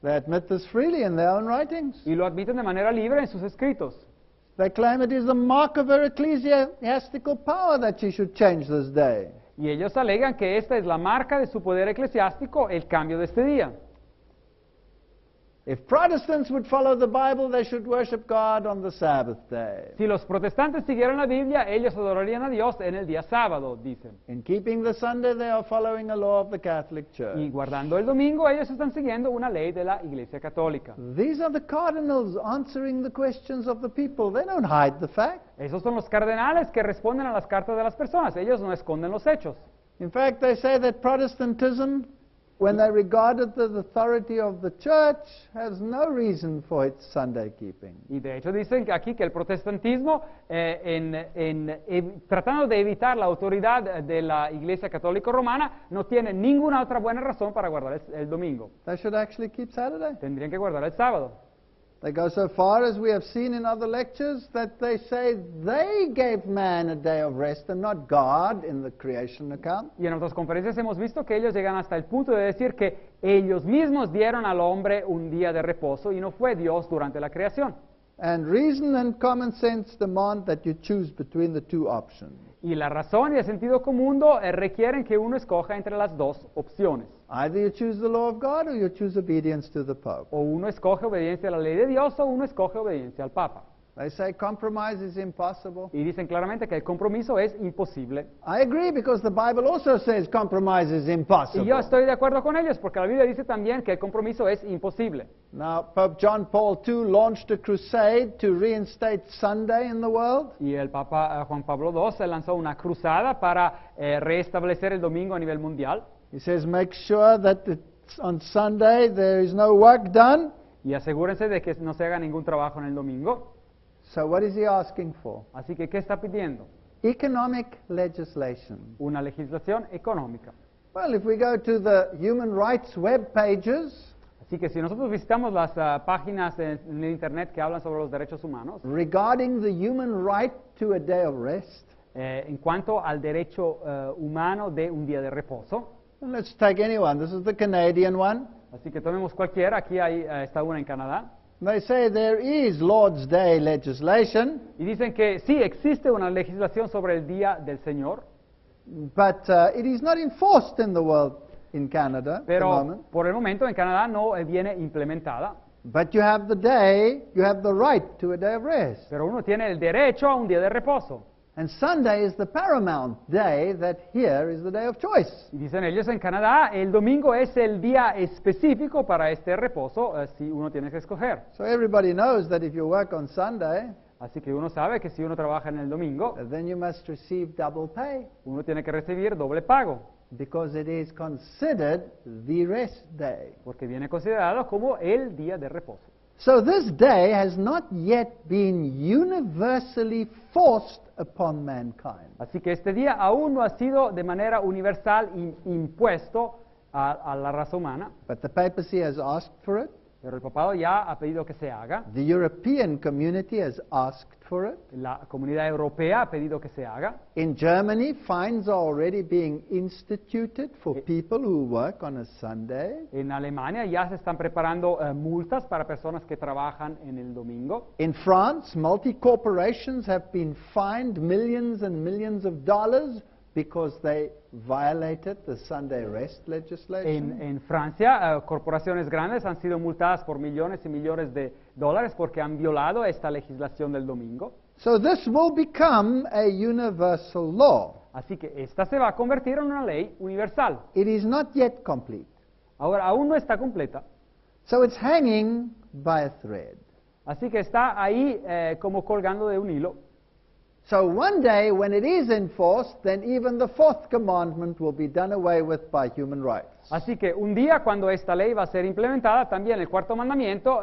They admit this freely in their own writings. Y lo admiten de manera libre en sus escritos. They claim it is the mark of her ecclesiastical power that she should change this day. Y ellos alegan que esta es la marca de su poder eclesiástico, el cambio de este día. If Protestants would follow the Bible, they should worship God on the Sabbath day. Si los protestantes siguieran la Biblia, ellos adorarían a Dios en el día sábado, dicen. In keeping the Sunday, they are following a law of the Catholic Y Church. guardando el domingo, ellos están siguiendo una ley de la Iglesia Católica. These are the cardinals answering the questions of the people. They don't hide the fact. Esos son los cardenales que responden a las cartas de las personas. Ellos no esconden los hechos. In fact, they say that Protestantism, when they regarded the authority of the church, has no reason for its Sunday keeping. Y de hecho dicen que aquí que el protestantismo, tratando de evitar la autoridad de la Iglesia Católica Romana, no tiene ninguna otra buena razón para guardar el domingo. They should actually keep Saturday. Tendrían que guardar el sábado. They go so far, as we have seen in other lectures, that they say they gave man a day of rest and not God in the creation account. Y en otras conferencias hemos visto que ellos llegan hasta el punto de decir que ellos mismos dieron al hombre un día de reposo y no fue Dios durante la creación. And reason and common sense demand that you choose between the two options. Y la razón y el sentido común requieren que uno escoja entre las dos opciones. Either you choose the law of God or you choose obedience to the Pope. O uno escoge obediencia a la ley de Dios o uno escoge obediencia al Papa. They say compromise is impossible. Y dicen claramente que el compromiso es imposible. I agree, because the Bible also says compromise is Y impossible. yo estoy de acuerdo con ellos porque la Biblia dice también que el compromiso es imposible. Now, Pope John Paul II launched a crusade to reinstate Sunday in the world. Y el Papa Juan Pablo II se lanzó una cruzada para restablecer el domingo a nivel mundial. He says, make sure that on Sunday there is no work done. Y asegúrense de que no se haga ningún trabajo en el domingo. So what is he asking for? Así que, ¿qué está pidiendo? Economic legislation. Una legislación económica. Well, if we go to the human rights web pages Así que si nosotros visitamos las páginas en el Internet que hablan sobre los derechos humanos, regarding the human right to a day of rest, en cuanto al derecho humano de un día de reposo, let's take any one. This is the Canadian one. así que tomemos cualquiera, aquí está una en Canadá, They say there is Lord's Day legislation, y dicen que sí existe una legislación sobre el Día del Señor, but it is not enforced in the world in Canada at the pero moment. por el momento en Canadá no viene implementada, But you have the day, you have the right to a day of rest. pero uno tiene el derecho a un día de reposo. And Sunday is the paramount day that here is the day of choice. Y dicen ellos en Canadá, el domingo es el día específico para este reposo, si uno tiene que escoger. So everybody knows that if you work on Sunday, Así que uno sabe que si uno trabaja en el domingo, then you must receive double pay, uno tiene que recibir doble pago, because it is considered the rest day. porque viene considerado como el día de reposo. So this day has not yet been universally forced upon mankind. Así que este día aún no ha sido de manera universal impuesto a la raza humana, But the papacy has asked for it. pero el papado ya ha pedido que se haga, The European community has asked for it. la comunidad europea ha pedido que se haga. In Germany, fines are already being instituted for people who work on a Sunday. En Alemania ya se están preparando multas para personas que trabajan en el domingo. In France, multi-corporations have been fined millions and millions of dollars because they violated the Sunday rest legislation. En Francia, corporaciones grandes han sido multadas por millones y millones de dólares porque han violado esta legislación del domingo. So this will become a universal law. Así que esta se va a convertir en una ley universal. It is not yet complete. Ahora, aún no está completa, So it's hanging by a thread. así que está ahí como colgando de un hilo. So one day when it is enforced, then even the fourth commandment will be done away with by human rights. Así que un día cuando esta ley va a ser implementada, también el cuarto mandamiento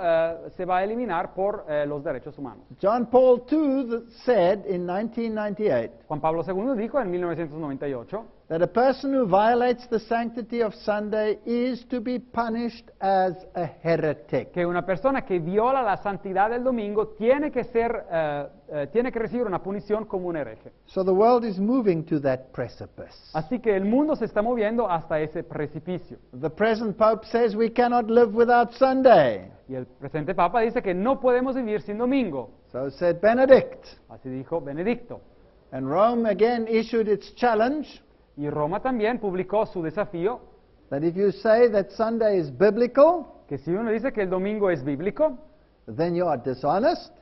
se va a eliminar por los derechos humanos. John Paul II said in 1998 Juan Pablo II dijo en 1998 that a person who violates the sanctity of Sunday is to be punished as a heretic. que una persona que viola la santidad del domingo tiene que recibir una punición como un hereje. So the world is moving to that precipice. Así que el mundo se está moviendo hasta ese precipicio. The present Pope says we cannot live without Sunday. Y el presente Papa dice que no podemos vivir sin domingo. So said Benedict. Así dijo Benedicto. And Rome again issued its challenge Y Roma también publicó su desafío, that if you say that Sunday is biblical, que si uno dice que el domingo es bíblico, then you are dishonest,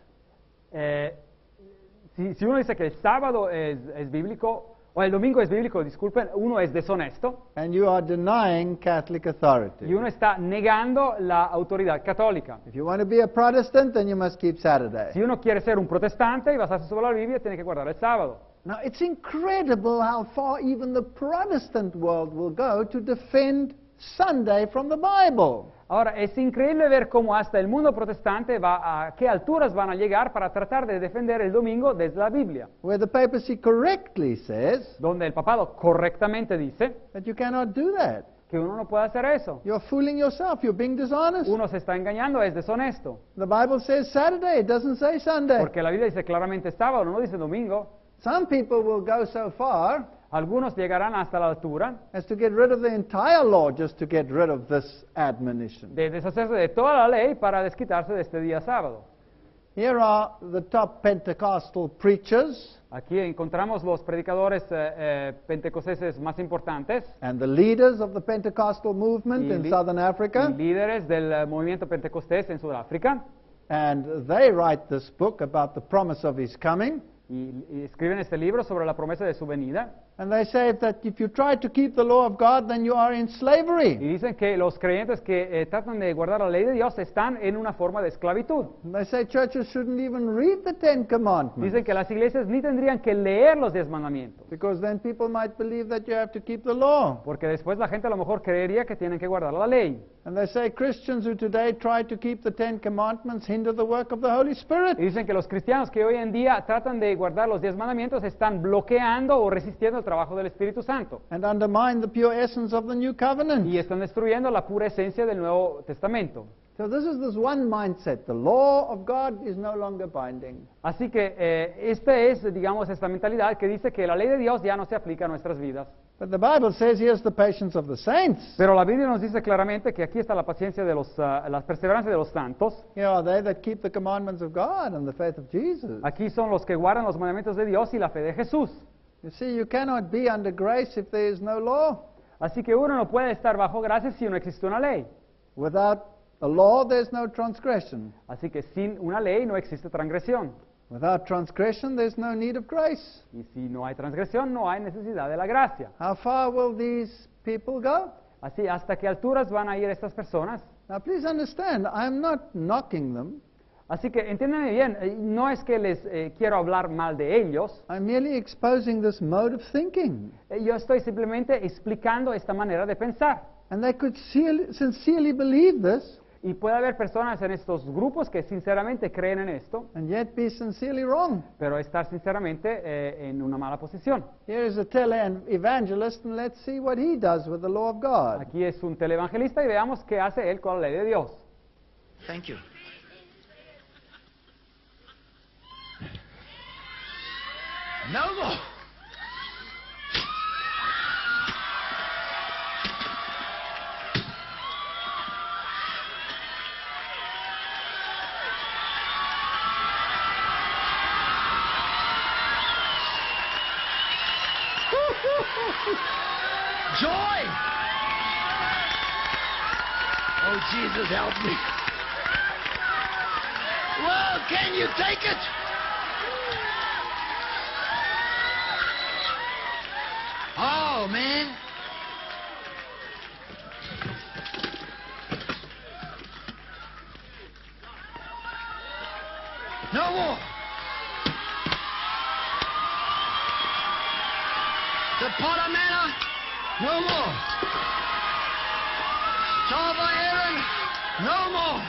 si uno dice que el sábado es bíblico, o el domingo es bíblico, disculpen, uno es deshonesto and you are denying Catholic authority. y uno está negando la autoridad católica. If you want to be a Protestant, then you must keep Saturday. Si uno quiere ser un protestante y basarse sobre la Biblia, tiene que guardar el sábado. Now, it's incredible how far even the Protestant world will go to defend Sunday from the Bible. Ahora, es increíble ver cómo hasta el mundo protestante va a qué alturas van a llegar para tratar de defender el domingo desde la Biblia, Where the papacy correctly says donde el papado correctamente dice that you cannot do that. que uno no puede hacer eso. You're fooling yourself, you're being dishonest. Uno se está engañando, es deshonesto, The Bible says Saturday, it doesn't say Sunday. porque la Biblia dice claramente sábado, no dice domingo. Some people will go so far Algunos llegarán hasta la altura as to get rid of the entire law just to get rid of this admonition. de deshacerse de toda la ley para desquitarse de este día sábado. Here are the top Pentecostal preachers Aquí encontramos los predicadores pentecosteses más importantes and the leaders of the Pentecostal movement Y in li- southern Africa, y líderes del movimiento pentecostés en Sudáfrica. and they write this book about the promise of his coming. Y escriben este libro sobre la promesa de su venida. And they say that if you try to keep the law of God, then you are in Y slavery. dicen que los creyentes que tratan de guardar la ley de Dios están en una forma de esclavitud. And they say churches shouldn't even read the Ten Commandments Dicen que las iglesias ni tendrían que leer los 10 mandamientos, because then people might believe that you have to keep the law. porque después la gente a lo mejor creería que tienen que guardar la ley. And they say Christians who today try to keep the Ten Commandments hinder the work of the Holy Spirit. Y dicen que los cristianos que hoy en día tratan de guardar los 10 mandamientos están bloqueando o resistiendo el trabajo del Espíritu Santo. And undermine the pure essence of the new covenant. Y están destruyendo la pura esencia del Nuevo Testamento. So this is this one mindset. The law of God is no longer binding. Así que esta es, digamos, esta mentalidad que dice que la ley de Dios ya no se aplica a nuestras vidas. But the Bible says here's the patience of the saints. Pero la Biblia nos dice claramente que aquí está la paciencia de la perseverancia de los santos. Here are they that keep the commandments of God and the faith of Jesus. Aquí son los que guardan los mandamientos de Dios y la fe de Jesús. You see, you cannot be under grace if there is no law. Así que uno no puede estar bajo gracia si no existe una ley. Without a law, there's no transgression. Así que sin una ley no existe transgresión. Without transgression, there's no need of grace. Y si no hay transgresión, no hay necesidad de la gracia. How far will these people go? Así, ¿hasta qué alturas van a ir estas personas? Now, please understand, I'm not knocking them. Así que entiéndanme bien, no es que les quiero hablar mal de ellos, I'm merely exposing this mode of thinking. yo estoy simplemente explicando esta manera de pensar. And they could sincerely believe this Y puede haber personas en estos grupos que sinceramente creen en esto, and yet be sincerely wrong. pero estar sinceramente en una mala posición. Here is a tele-evangelist, and let's see what he does with the law of God. Aquí es un televangelista y veamos qué hace él con la ley de Dios. Thank you. No more. Joy. Oh, Jesus, help me. Well, can you take it? go, man. No more. The pot of manna, no more. Saw by Aaron, no more.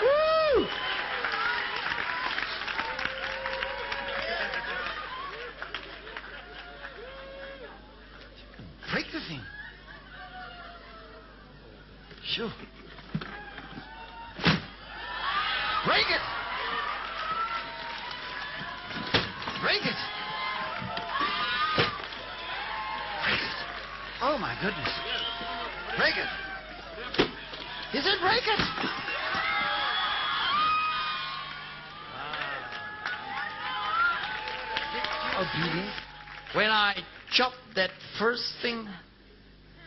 Woo! Break the thing. Sure. Break it. Break it. Break it. Oh my goodness. Break it. He said break it. Obedience. When I chopped that first thing,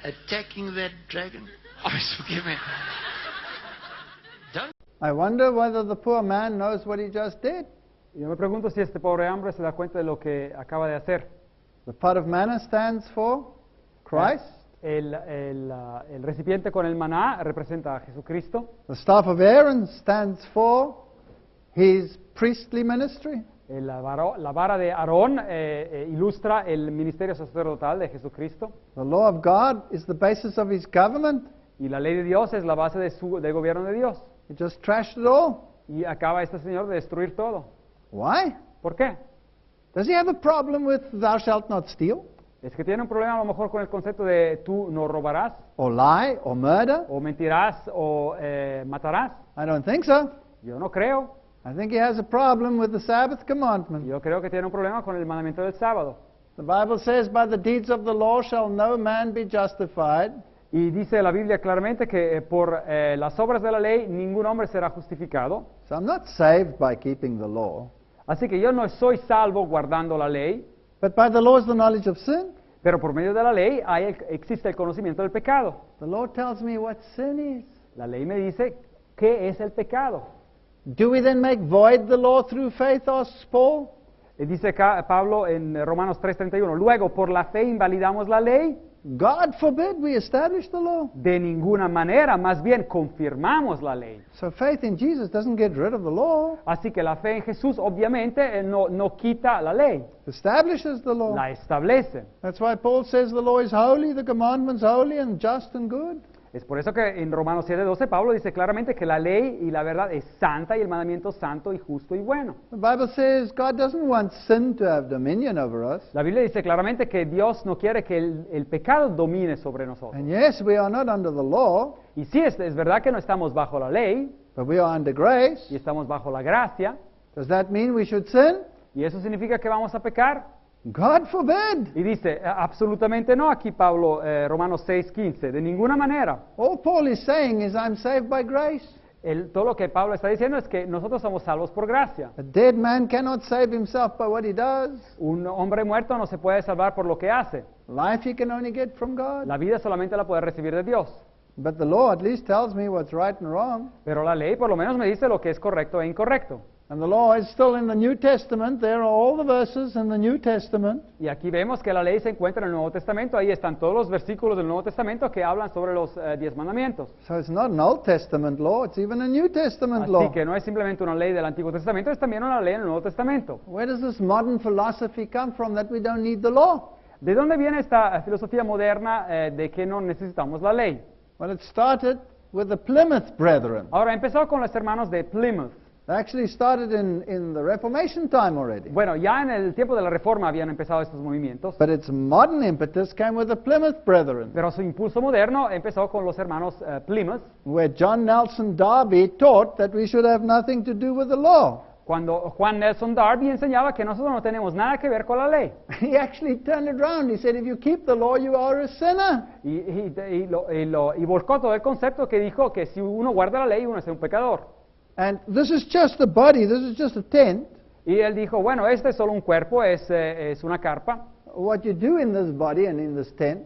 attacking that dragon, oh, forgive me. Don't. I wonder whether the poor man knows what he just did. Yo me pregunto si este pobre hombre se da cuenta de lo que acaba de hacer. The pot of manna stands for Christ. El recipiente con el maná representa a Jesucristo. The staff of Aaron stands for his priestly ministry. La vara de Aarón ilustra el ministerio sacerdotal de Jesucristo. The law of God is the basis of his government. Y la ley de Dios es la base del gobierno de Dios. He just trashed it all. Y acaba este señor de destruir todo. Why? ¿Por qué? Does he have a problem with thou shalt not steal? Es que tiene un problema a lo mejor con el concepto de tú no robarás, Or lie? Or murder? o mentirás, o matarás. I don't think so. Yo no creo. I think he has a problem with the Sabbath commandment. Yo creo que tiene un problema con el mandamiento del sábado. The Bible says, by the deeds of the law shall no man be justified. Y dice la Biblia claramente que por las obras de la ley ningún hombre será justificado. So I'm not saved by keeping the law. Así que yo no soy salvo guardando la ley, But by the law is the knowledge of sin. pero por medio de la ley existe el conocimiento del pecado. The law tells me what sin is. La ley me dice qué es el pecado. Do we then make void the law through faith, asks Paul? Dice acá Pablo en Romanos 3:31, luego por la fe invalidamos la ley. God forbid we establish the law. De ninguna manera, más bien confirmamos la ley. So faith in Jesus doesn't get rid of the law. Así que la fe en Jesús obviamente no quita la ley, It establishes the law. la establece. That's why Paul says the law is holy, the commandment's holy and just and good. Es por eso que en Romanos 7:12 Pablo dice claramente que la ley y la verdad es santa y el mandamiento santo y justo y bueno. The Bible says God doesn't want sin to have dominion over us. La Biblia dice claramente que Dios no quiere que el pecado domine sobre nosotros. And yes, we are not under the law, Y sí, es verdad que no estamos bajo la ley but we are under grace. y estamos bajo la gracia. Does that mean we should sin? ¿Y eso significa que vamos a pecar? God forbid. Y dice, absolutamente no, aquí Pablo, Romanos 6:15, de ninguna manera. All Paul is saying is I'm saved by grace. Todo lo que Pablo está diciendo es que nosotros somos salvos por gracia. A dead man cannot save himself by what he does. Un hombre muerto no se puede salvar por lo que hace. Life he can only get from God. La vida solamente la puede recibir de Dios. But the law at least tells me what's right and wrong. Pero la ley por lo menos me dice lo que es correcto e incorrecto. And the law is still in the New Testament. There are all the verses in the New Testament. Y aquí vemos que la ley se encuentra en el Nuevo Testamento. Ahí están todos los versículos del Nuevo Testamento que hablan sobre los 10 mandamientos. So it's not an Old Testament law, it's even a New Testament Así law. que no es simplemente una ley del Antiguo Testamento, es también una ley en el Nuevo Testamento. Where does this modern philosophy come from that we don't need the law? ¿De dónde viene esta filosofía moderna de que no necesitamos la ley? Well, it started with the Plymouth Brethren. Ahora, empezó con los hermanos de Plymouth. It actually started in the Reformation time already. Bueno, ya en el tiempo de la Reforma habían empezado estos movimientos, But its modern impetus came with the Plymouth Brethren, pero su impulso moderno empezó con los hermanos Plymouth, where John Nelson Darby taught that we should have nothing to do with the law. cuando Juan Nelson Darby enseñaba que nosotros no tenemos nada que ver con la ley. He actually turned it around. He said, if you keep the law, you are a sinner. Y volcó todo el concepto que dijo que si uno guarda la ley, uno es un pecador. And this is just a body, this is just a tent. Y él dijo, bueno, este es solo un cuerpo, es una carpa. What you do in this body and in this tent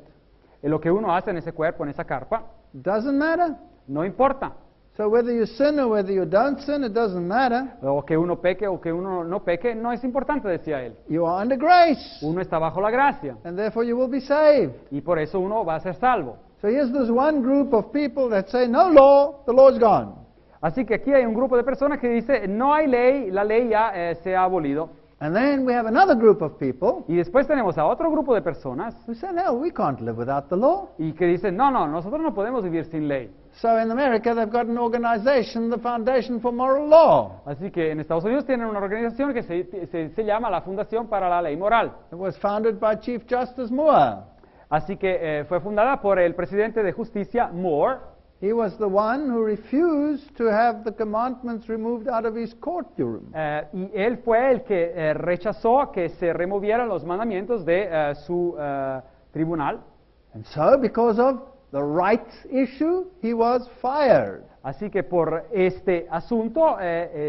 Lo que uno hace en ese cuerpo, en esa carpa, doesn't matter. no importa. So whether you sin or whether you don't sin, it doesn't matter. O que uno peque o que uno no peque, no es importante, decía él. You are under grace, Uno está bajo la gracia and therefore you will be saved. y por eso uno va a ser salvo. So here's this one group of people that say, no law, the law's gone. Así que aquí hay un grupo de personas que dice, no hay ley, la ley ya se ha abolido. And then we have another group of people Y después tenemos a otro grupo de personas who say, no, we can't live without the law. y que dicen, no, no, nosotros no podemos vivir sin ley. So in America, they've got an organization, the Foundation for Moral Law. Así que en Estados Unidos tienen una organización que se llama la Fundación para la Ley Moral. It was founded by Chief Justice Moore. Así que fue fundada por el presidente de justicia Moore. He was the one who refused to have the commandments removed out of his courtroom. Y él fue el que rechazó que se removieran los mandamientos de su tribunal. And so, because of the rights issue, he was fired. Así que por este asunto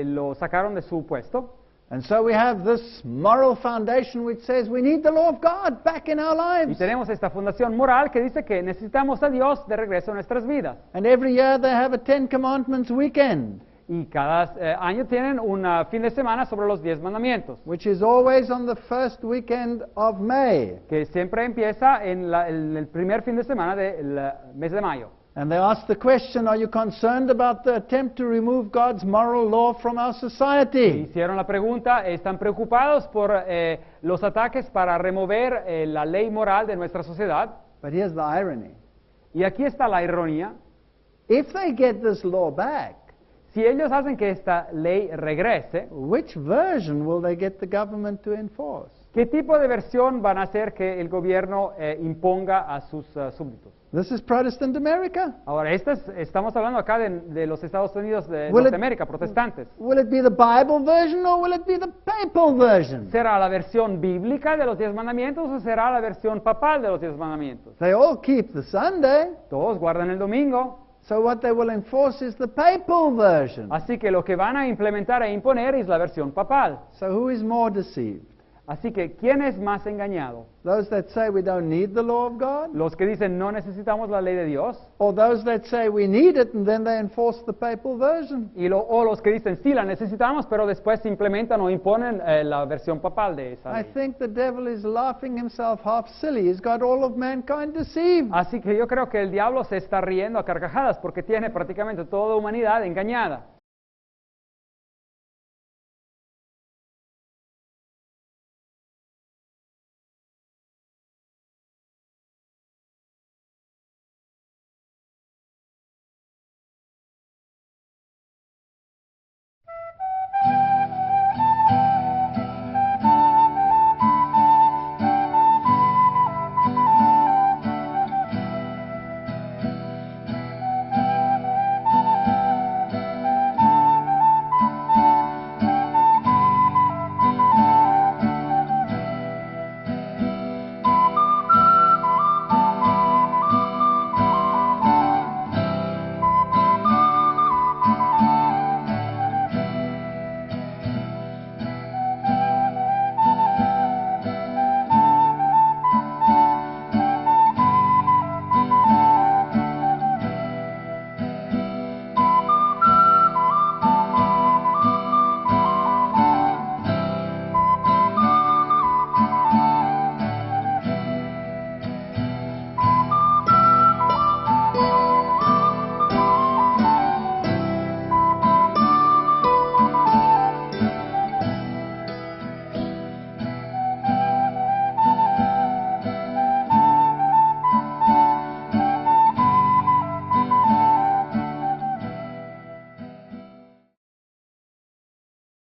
lo sacaron de su puesto. And so we have this moral foundation which says we need the law of God back in our Y lives. tenemos esta fundación moral que dice que necesitamos a Dios de regreso a nuestras vidas. And every year they have a Ten Commandments weekend, Y cada año tienen un fin de semana sobre los 10 mandamientos, which is always on the first weekend of May. que siempre empieza en el primer fin de semana del mes de mayo. And they ask the question, are you concerned about the attempt to remove God's moral law from our society? Hicieron la pregunta, ¿están preocupados por los ataques para remover la ley moral de nuestra sociedad? But here's the irony. Y aquí está la ironía. If they get this law back, Si ellos hacen que esta ley regrese, which version will they get the government to enforce? ¿qué tipo de versión van a hacer que el gobierno imponga a sus súbditos? This is Protestant America. Ahora, estamos hablando acá de los Estados Unidos de Will it- Norteamérica, protestantes. Will it be the Bible version or will it be the papal version? ¿Será la versión bíblica de los 10 mandamientos o será la versión papal de los 10 mandamientos? They all keep the Sunday, Todos guardan el domingo, so what they will enforce is the papal version. así que lo que van a implementar e imponer es la versión papal. So who is more deceived? Así que, ¿quién es más engañado? Those that say we don't need the law of God? ¿Los que dicen no necesitamos la ley de Dios? Or those that say we need it and then they enforce the papal version? O los que dicen sí la necesitamos, pero después implementan o imponen la versión papal de esa I ley? think the devil is laughing himself half silly. He's got all of mankind deceived. Así que yo creo que el diablo se está riendo a carcajadas porque tiene prácticamente toda la humanidad engañada.